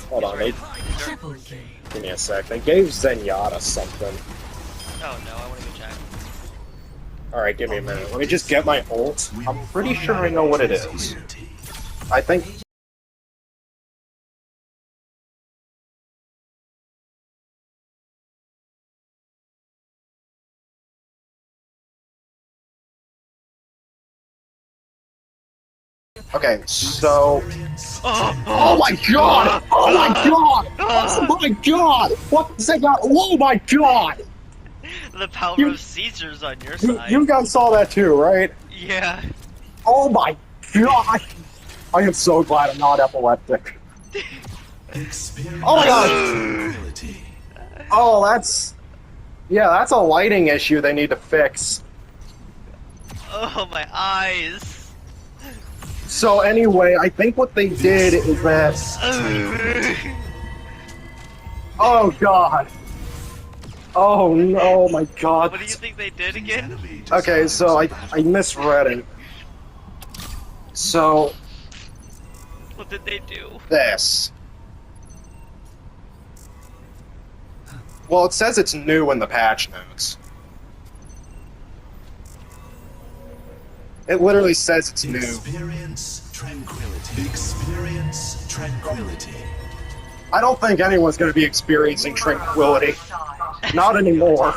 Hold on, Triple kill. give me a sec. They gave Zenyatta something. Oh no, I want to go check. Alright, give me a minute. Let me just get my ult. I'm pretty sure I know what it is. I think... Okay, so... Oh my god! Oh my god! Oh my god! What is that? Oh my god! The power of Caesar's on your side. You guys saw that too, right? Yeah. Oh my god! I am so glad I'm not epileptic. Oh my god! Oh, that's... Yeah, that's a lighting issue they need to fix. Oh, my eyes. So anyway, I think what they did is that... Oh god. Oh no, my god. What do you think they did again? Okay, so I misread it. So... What did they do? This. Well, it says it's new in the patch notes. It literally says it's new. Experience tranquility. Experience tranquility. I don't think anyone's going to be experiencing tranquility. Not anymore.